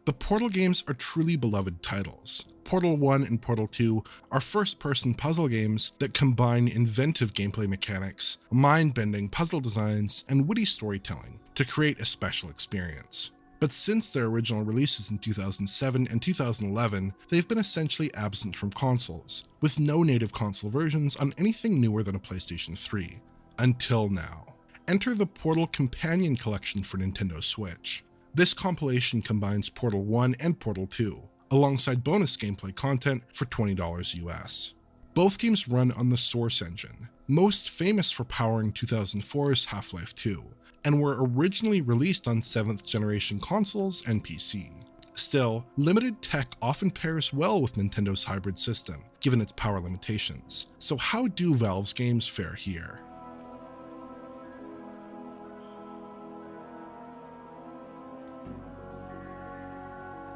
The Portal games are truly beloved titles. Portal 1 and Portal 2 are first-person puzzle games that combine inventive gameplay mechanics, mind-bending puzzle designs, and witty storytelling to create a special experience. But since their original releases in 2007 and 2011, they've been essentially absent from consoles, with no native console versions on anything newer than a PlayStation 3. Until now. Enter the Portal Companion Collection for Nintendo Switch. This compilation combines Portal 1 and Portal 2, alongside bonus gameplay content for $20 US. Both games run on the Source engine, most famous for powering 2004's Half-Life 2, and were originally released on 7th generation consoles and PC. Still, limited tech often pairs well with Nintendo's hybrid system, given its power limitations. So how do Valve's games fare here?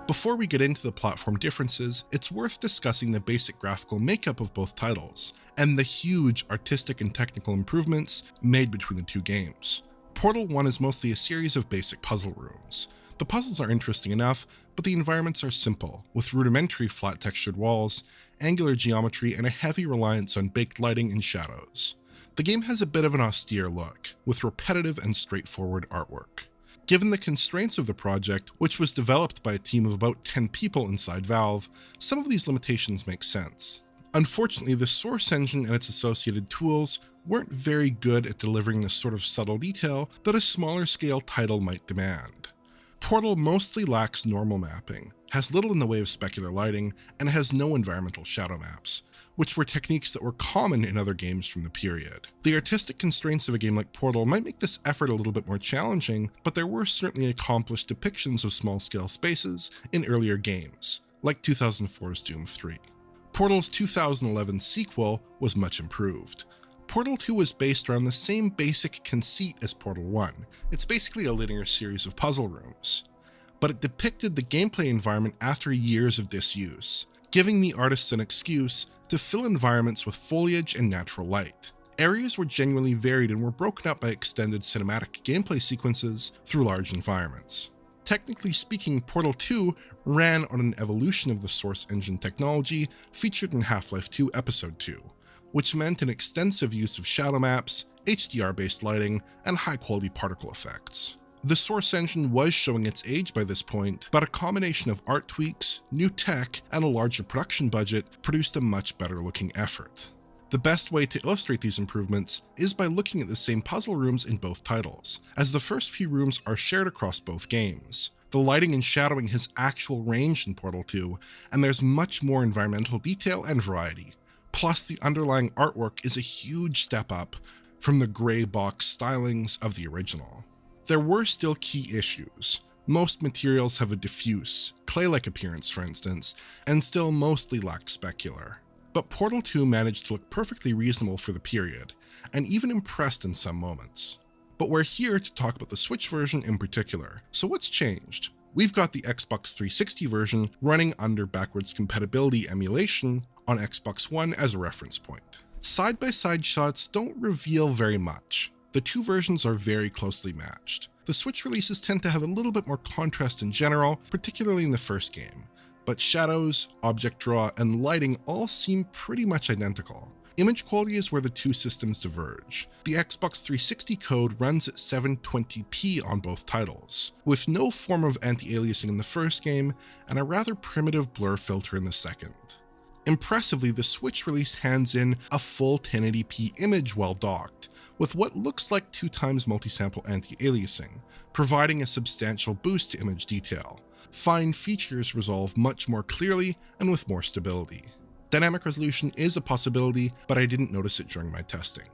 Before we get into the platform differences, it's worth discussing the basic graphical makeup of both titles, and the huge artistic and technical improvements made between the two games. Portal 1 is mostly a series of basic puzzle rooms. The puzzles are interesting enough, but the environments are simple, with rudimentary flat textured walls, angular geometry, and a heavy reliance on baked lighting and shadows. The game has a bit of an austere look, with repetitive and straightforward artwork. Given the constraints of the project, which was developed by a team of about 10 people inside Valve, some of these limitations make sense. Unfortunately, the Source engine and its associated tools weren't very good at delivering the sort of subtle detail that a smaller scale title might demand. Portal mostly lacks normal mapping, has little in the way of specular lighting, and has no environmental shadow maps, which were techniques that were common in other games from the period. The artistic constraints of a game like Portal might make this effort a little bit more challenging, but there were certainly accomplished depictions of small-scale spaces in earlier games, like 2004's Doom 3. Portal's 2011 sequel was much improved. Portal 2 was based around the same basic conceit as Portal 1. It's basically a linear series of puzzle rooms, but it depicted the gameplay environment after years of disuse, giving the artists an excuse to fill environments with foliage and natural light. Areas were genuinely varied and were broken up by extended cinematic gameplay sequences through large environments. Technically speaking, Portal 2 ran on an evolution of the Source engine technology featured in Half-Life 2 Episode 2, which meant an extensive use of shadow maps, HDR-based lighting, and high-quality particle effects. The Source engine was showing its age by this point, but a combination of art tweaks, new tech, and a larger production budget produced a much better looking effort. The best way to illustrate these improvements is by looking at the same puzzle rooms in both titles, as the first few rooms are shared across both games. The lighting and shadowing has actual range in Portal 2, and there's much more environmental detail and variety. Plus, the underlying artwork is a huge step up from the grey box stylings of the original. There were still key issues. Most materials have a diffuse, clay-like appearance for instance, and still mostly lack specular. But Portal 2 managed to look perfectly reasonable for the period, and even impressed in some moments. But we're here to talk about the Switch version in particular, so what's changed? We've got the Xbox 360 version running under backwards compatibility emulation on Xbox One as a reference point. Side-by-side shots don't reveal very much. The two versions are very closely matched. The Switch releases tend to have a little bit more contrast in general, particularly in the first game, but shadows, object draw, and lighting all seem pretty much identical. Image quality is where the two systems diverge. The Xbox 360 code runs at 720p on both titles, with no form of anti-aliasing in the first game and a rather primitive blur filter in the second. Impressively, the Switch release hands in a full 1080p image while docked, with what looks like 2x multi-sample anti-aliasing, providing a substantial boost to image detail. Fine features resolve much more clearly and with more stability. Dynamic resolution is a possibility, but I didn't notice it during my testing.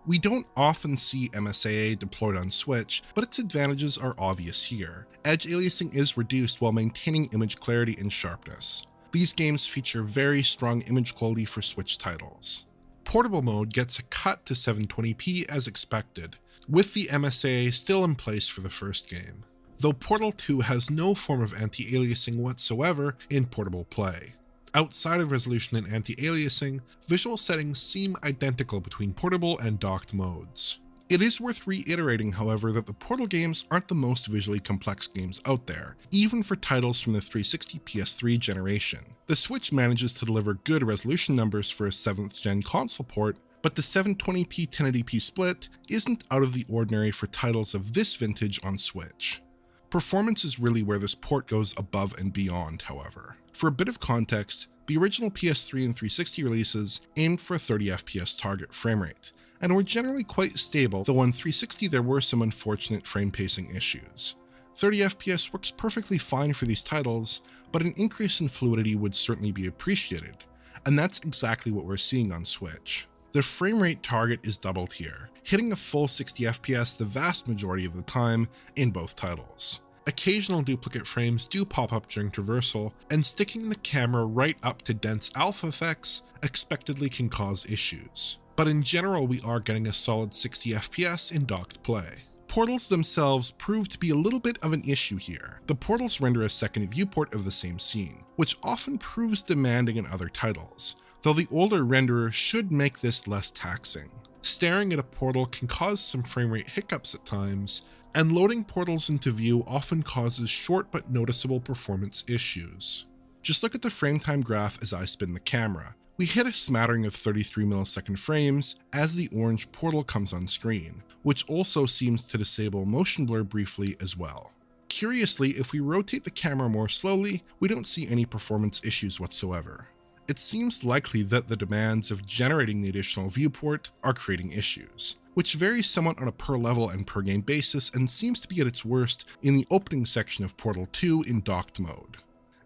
We don't often see MSAA deployed on Switch, but its advantages are obvious here. Edge aliasing is reduced while maintaining image clarity and sharpness. These games feature very strong image quality for Switch titles. Portable mode gets a cut to 720p as expected, with the MSAA still in place for the first game, though Portal 2 has no form of anti-aliasing whatsoever in portable play. Outside of resolution and anti-aliasing, visual settings seem identical between portable and docked modes. It is worth reiterating, however, that the Portal games aren't the most visually complex games out there, even for titles from the 360 PS3 generation. The Switch manages to deliver good resolution numbers for a 7th gen console port, but the 720p 1080p split isn't out of the ordinary for titles of this vintage on Switch. Performance is really where this port goes above and beyond, however. For a bit of context, the original PS3 and 360 releases aimed for a 30 FPS target frame rate, and were generally quite stable, though on 360 there were some unfortunate frame pacing issues. 30 FPS works perfectly fine for these titles, but an increase in fluidity would certainly be appreciated, and that's exactly what we're seeing on Switch. The frame rate target is doubled here, hitting a full 60 FPS the vast majority of the time in both titles. Occasional duplicate frames do pop up during traversal, and sticking the camera right up to dense alpha effects expectedly can cause issues. But in general, we are getting a solid 60 FPS in docked play. Portals themselves prove to be a little bit of an issue here. The portals render a second viewport of the same scene, which often proves demanding in other titles, though the older renderer should make this less taxing. Staring at a portal can cause some frame rate hiccups at times, and loading portals into view often causes short but noticeable performance issues. Just look at the frame time graph as I spin the camera. We hit a smattering of 33 millisecond frames as the orange portal comes on screen, which also seems to disable motion blur briefly as well. Curiously, if we rotate the camera more slowly, we don't see any performance issues whatsoever. It seems likely that the demands of generating the additional viewport are creating issues, which varies somewhat on a per level and per game basis and seems to be at its worst in the opening section of Portal 2 in docked mode.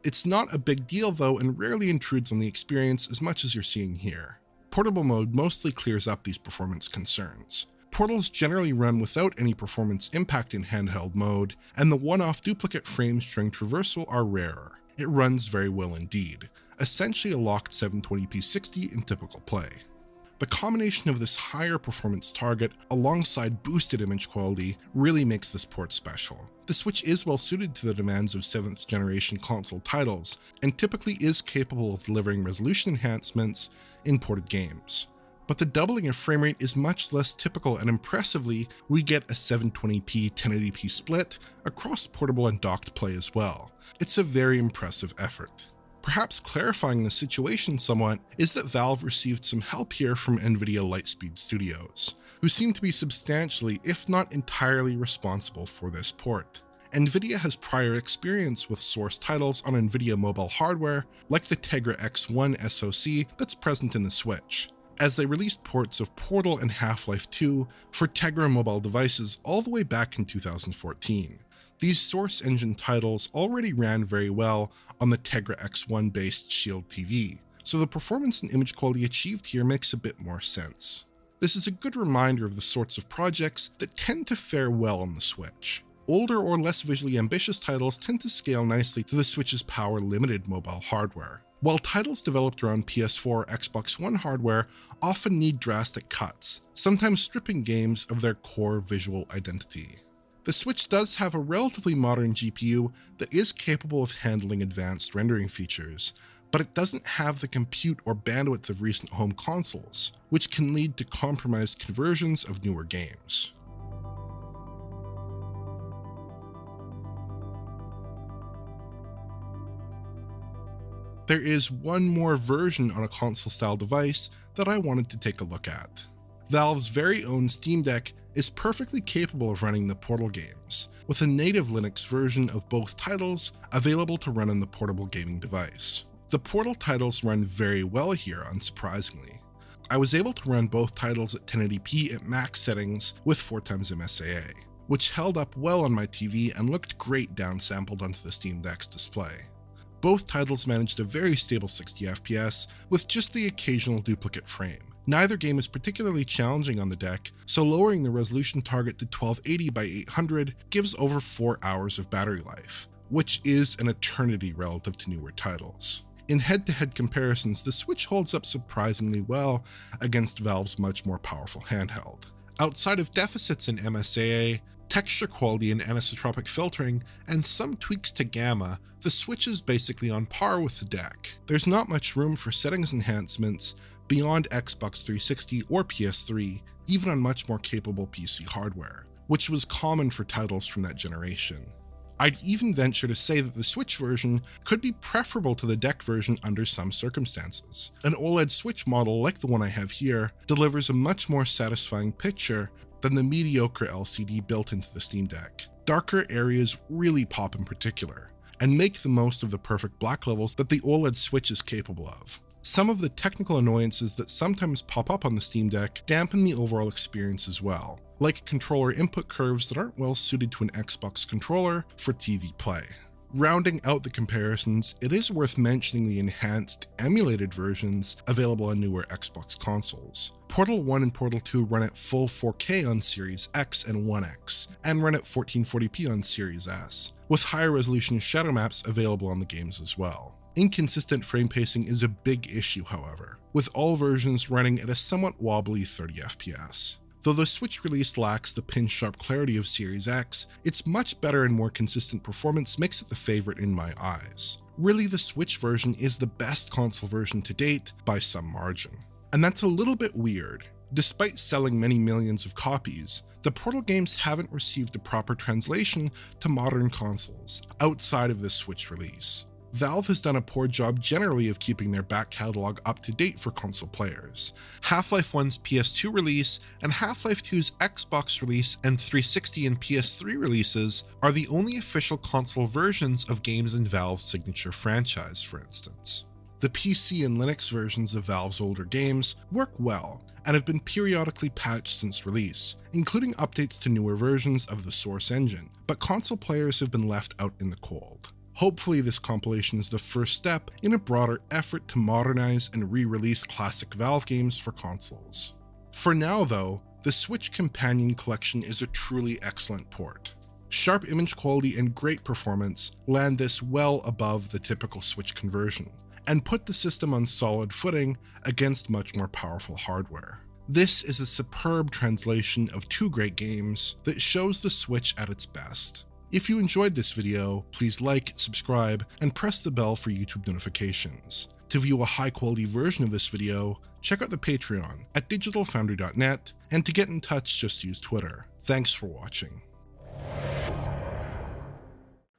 It's not a big deal though, and rarely intrudes on the experience as much as you're seeing here. Portable mode mostly clears up these performance concerns. Portals generally run without any performance impact in handheld mode, and the one-off duplicate frames during traversal are rarer. It runs very well indeed, essentially a locked 720p 60 in typical play. The combination of this higher performance target alongside boosted image quality really makes this port special. The Switch is well suited to the demands of 7th generation console titles, and typically is capable of delivering resolution enhancements in ported games. But the doubling of frame rate is much less typical, and impressively, we get a 720p 1080p split across portable and docked play as well. It's a very impressive effort. Perhaps clarifying the situation somewhat is that Valve received some help here from Nvidia Lightspeed Studios, who seem to be substantially, if not entirely, responsible for this port. Nvidia has prior experience with source titles on Nvidia mobile hardware, like the Tegra X1 SoC that's present in the Switch, as they released ports of Portal and Half-Life 2 for Tegra mobile devices all the way back in 2014. These Source Engine titles already ran very well on the Tegra X1 based Shield TV, so the performance and image quality achieved here makes a bit more sense. This is a good reminder of the sorts of projects that tend to fare well on the Switch. Older or less visually ambitious titles tend to scale nicely to the Switch's power-limited mobile hardware, while titles developed around PS4 or Xbox One hardware often need drastic cuts, sometimes stripping games of their core visual identity. The Switch does have a relatively modern GPU that is capable of handling advanced rendering features, but it doesn't have the compute or bandwidth of recent home consoles, which can lead to compromised conversions of newer games. There is one more version on a console-style device that I wanted to take a look at. Valve's very own Steam Deck is perfectly capable of running the Portal games, with a native Linux version of both titles available to run on the portable gaming device. The Portal titles run very well here, unsurprisingly. I was able to run both titles at 1080p at max settings with 4x MSAA, which held up well on my TV and looked great downsampled onto the Steam Deck's display. Both titles managed a very stable 60 FPS with just the occasional duplicate frame. Neither game is particularly challenging on the deck, so lowering the resolution target to 1280 by 800 gives over 4 hours of battery life, which is an eternity relative to newer titles. In head-to-head comparisons, the Switch holds up surprisingly well against Valve's much more powerful handheld. Outside of deficits in MSAA, texture quality and anisotropic filtering, and some tweaks to gamma, the Switch is basically on par with the deck. There's not much room for settings enhancements beyond Xbox 360 or PS3, even on much more capable PC hardware, which was common for titles from that generation. I'd even venture to say that the Switch version could be preferable to the deck version under some circumstances. An OLED Switch model like the one I have here delivers a much more satisfying picture than the mediocre LCD built into the Steam Deck. Darker areas really pop in particular, and make the most of the perfect black levels that the OLED Switch is capable of. Some of the technical annoyances that sometimes pop up on the Steam Deck dampen the overall experience as well, like controller input curves that aren't well suited to an Xbox controller for TV play. Rounding out the comparisons, it is worth mentioning the enhanced, emulated versions available on newer Xbox consoles. Portal 1 and Portal 2 run at full 4K on Series X and 1X, and run at 1440p on Series S, with higher resolution shadow maps available on the games as well. Inconsistent frame pacing is a big issue, however, with all versions running at a somewhat wobbly 30 FPS. Though the Switch release lacks the pin-sharp clarity of Series X, its much better and more consistent performance makes it the favorite in my eyes. Really, the Switch version is the best console version to date by some margin. And that's a little bit weird. Despite selling many millions of copies, the Portal games haven't received a proper translation to modern consoles outside of this Switch release. Valve has done a poor job generally of keeping their back catalog up to date for console players. Half-Life 1's PS2 release and Half-Life 2's Xbox release and 360 and PS3 releases are the only official console versions of games in Valve's signature franchise, for instance. The PC and Linux versions of Valve's older games work well and have been periodically patched since release, including updates to newer versions of the source engine, but console players have been left out in the cold. Hopefully this compilation is the first step in a broader effort to modernize and re-release classic Valve games for consoles. For now though, the Switch Companion Collection is a truly excellent port. Sharp image quality and great performance land this well above the typical Switch conversion, and put the system on solid footing against much more powerful hardware. This is a superb translation of two great games that shows the Switch at its best. If you enjoyed this video, please like, subscribe, and press the bell for YouTube notifications. To view a high-quality version of this video, check out the Patreon at digitalfoundry.net, and to get in touch, just use Twitter. Thanks for watching.